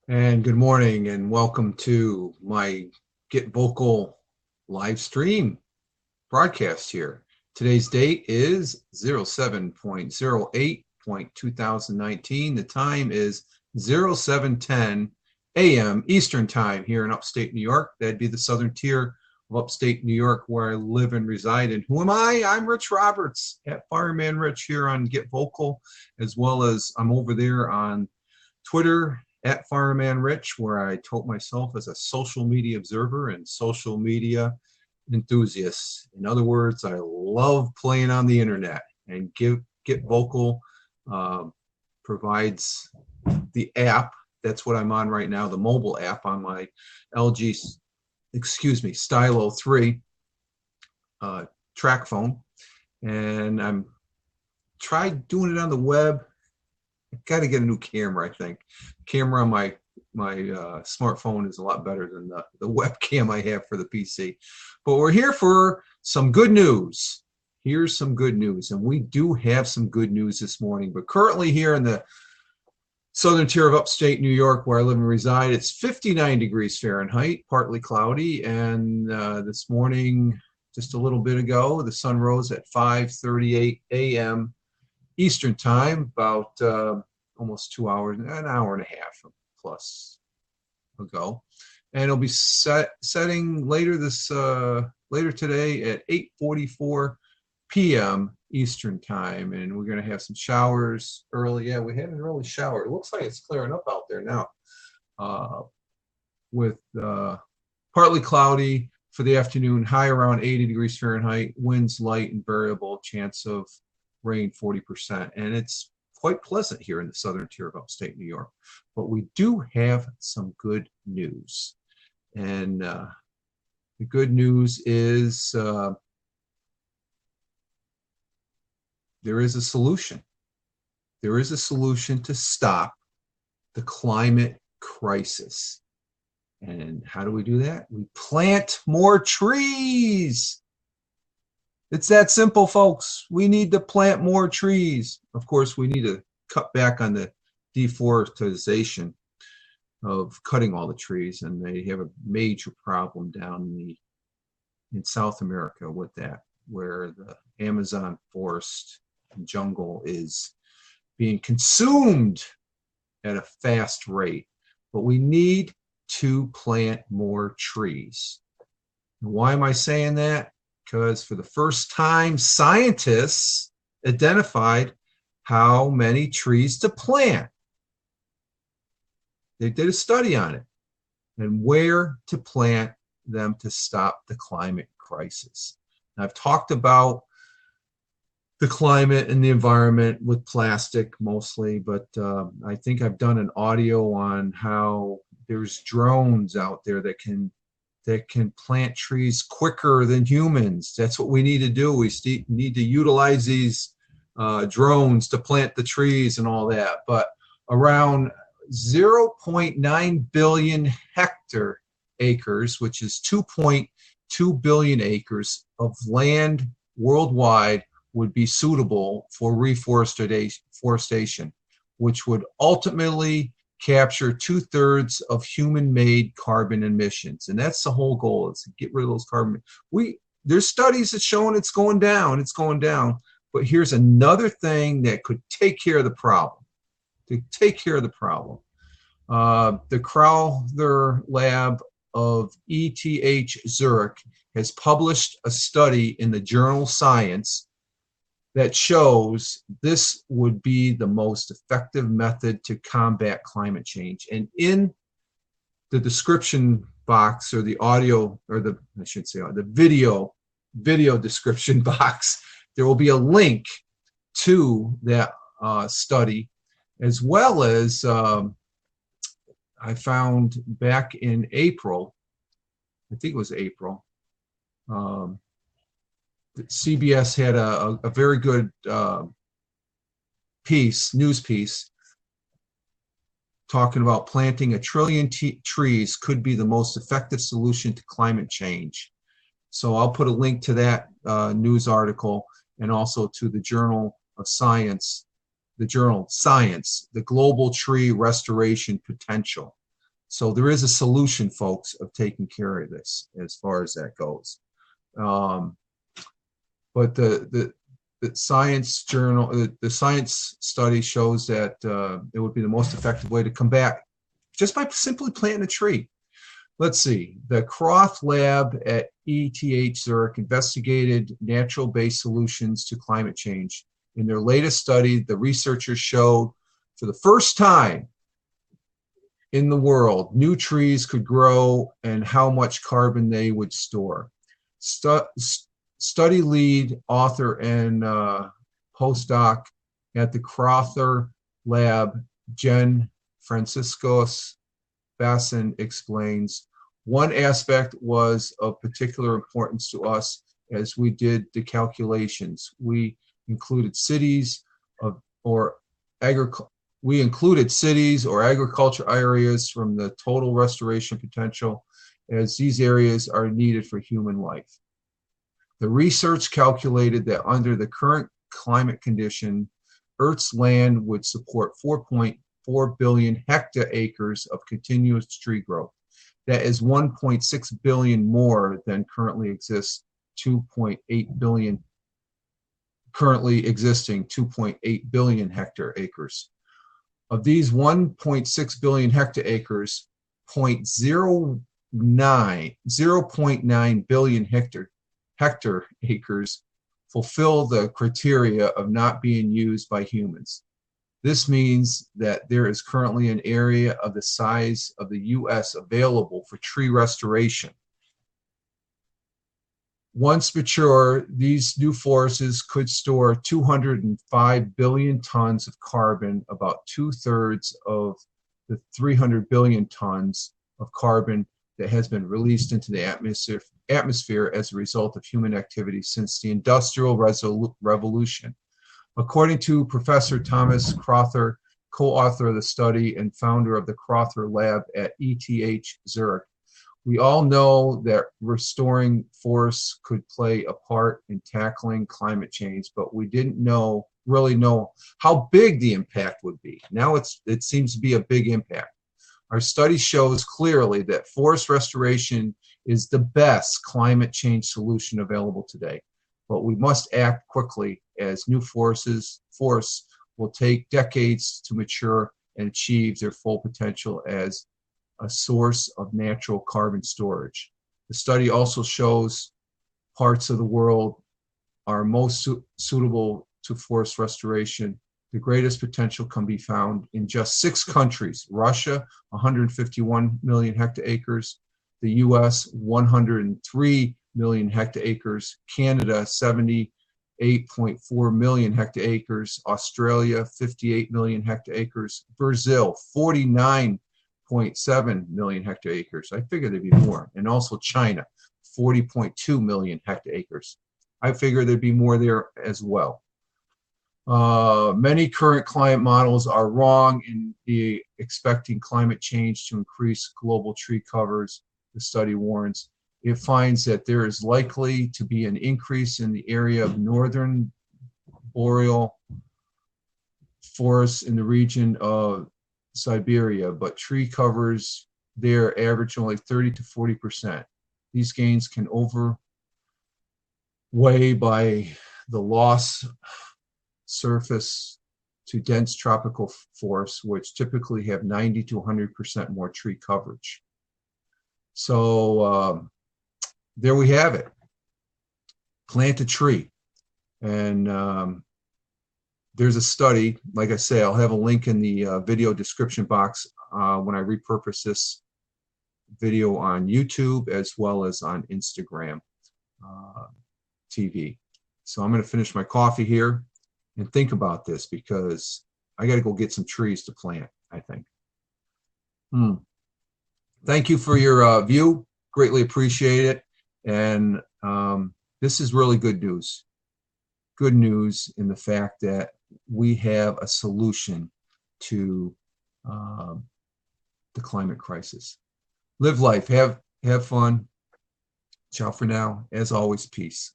And good morning and welcome to my Get Vocal live stream broadcast here. Today's date is 07.08.2019. The time is 07:10 a.m. Eastern Time here in upstate New York. That'd be the southern tier of upstate New York where I live and reside. And who am I? I'm Rich Roberts at Fireman Rich here on Get Vocal, as well as I'm over there on Twitter at Fireman Rich, where I tote myself as a social media observer and social media enthusiast. In other words, I love playing on the internet, and Get Vocal provides the app. That's what I'm on right now, the mobile app on my LG, Stylo 3 track phone. And I'm tried doing it on the web. Got to get a new camera, I think. Camera on my smartphone is a lot better than the webcam I have for the PC. But we're here for some good news. Here's some good news, and we do have some good news this morning. But currently here in the southern tier of upstate New York, where I live and reside, it's 59 degrees Fahrenheit, partly cloudy. And this morning, just a little bit ago, the sun rose at 5:38 a.m. Eastern Time, about almost 2 hours, an hour and a half plus ago, and it'll be setting later today at 8:44 p.m. Eastern Time, and we're going to have some showers early. Yeah, we had an early shower. It looks like it's clearing up out there now, with partly cloudy for the afternoon, high around 80 degrees Fahrenheit, winds light and variable, chance of rain 40%, and it's quite pleasant here in the southern tier of upstate New York. But we do have some good news, and the good news is there is a solution. There is a solution to stop the climate crisis. And how do we do that? We plant more trees. It's that simple, folks. We need to plant more trees. Of course, we need to cut back on the deforestation of cutting all the trees, and they have a major problem down in South America with that, where the Amazon forest and jungle is being consumed at a fast rate. But we need to plant more trees. And why am I saying that? Because for the first time, scientists identified how many trees to plant. They did a study on it and where to plant them to stop the climate crisis. And I've talked about the climate and the environment with plastic mostly, but I think I've done an audio on how there's drones out there that can plant trees quicker than humans. That's what we need to do. We need to utilize these drones to plant the trees and all that. But around 0.9 billion acres, which is 2.2 billion acres of land worldwide, would be suitable for reforestation, which would ultimately capture 2/3 of human-made carbon emissions. And that's the whole goal, is to get rid of those carbon. There's studies that showing it's going down, but here's another thing that could take care of the problem. The Crowther Lab of ETH Zurich has published a study in the journal Science that shows this would be the most effective method to combat climate change. And in the description box, or the audio, or the video description box, there will be a link to that study, as well as I found back in April, I think it was April, CBS had a very good news piece, talking about planting 1 trillion trees could be the most effective solution to climate change. So I'll put a link to that news article, and also to the journal of Science, the Global Tree Restoration Potential. So there is a solution, folks, of taking care of this as far as that goes. But the science journal, the science study shows that it would be the most effective way to combat just by simply planting a tree. Let's see. The Croth Lab at ETH Zurich investigated natural-based solutions to climate change. In their latest study, the researchers showed for the first time in the world, new trees could grow and how much carbon they would store. Study lead author and postdoc at the Crother Lab, Jen Franciscos Basson, explains, one aspect was of particular importance to us as we did the calculations. We included cities or agriculture areas from the total restoration potential, as these areas are needed for human life. The research calculated that under the current climate condition, Earth's land would support 4.4 billion hectaacres of continuous tree growth. That is 1.6 billion more than currently exists, 2.8 billion, currently existing 2.8 billion hectaacres. Of these 1.6 billion hectaacres, 0.9 billion hectaacres fulfill the criteria of not being used by humans. This means that there is currently an area of the size of the U.S. available for tree restoration. Once mature, these new forests could store 205 billion tons of carbon, about 2/3 of the 300 billion tons of carbon that has been released into the atmosphere as a result of human activity since the Industrial Revolution. According to Professor Thomas Crother, co-author of the study and founder of the Crother Lab at ETH Zurich, we all know that restoring forests could play a part in tackling climate change, but we didn't really know how big the impact would be. Now it seems to be a big impact. Our study shows clearly that forest restoration is the best climate change solution available today, but we must act quickly as new forests will take decades to mature and achieve their full potential as a source of natural carbon storage. The study also shows parts of the world are most suitable to forest restoration. The greatest potential can be found in just 6 countries: Russia, 151 million hectaacres, the US, 103 million hectaacres, Canada, 78.4 million hectaacres, Australia, 58 million hectaacres, Brazil, 49.7 million hectaacres. I figured there'd be more. And also China, 40.2 million hectaacres. I figure there'd be more there as well. Many current climate models are wrong in expecting climate change to increase global tree covers, the study warns. It finds that there is likely to be an increase in the area of northern boreal forests in the region of Siberia, but tree covers there average only 30 to 40%. These gains can outweigh by the loss surface to dense tropical forests, which typically have 90 to 100% more tree coverage. So there we have it. Plant a tree. And there's a study, like I say, I'll have a link in the video description box when I repurpose this video on YouTube as well as on Instagram TV. So I'm going to finish my coffee here and think about this, because I got to go get some trees to plant, I think. Thank you for your view. Greatly appreciate it. And this is really good news. Good news in the fact that we have a solution to the climate crisis. Live life, have fun. Ciao for now. As always, peace.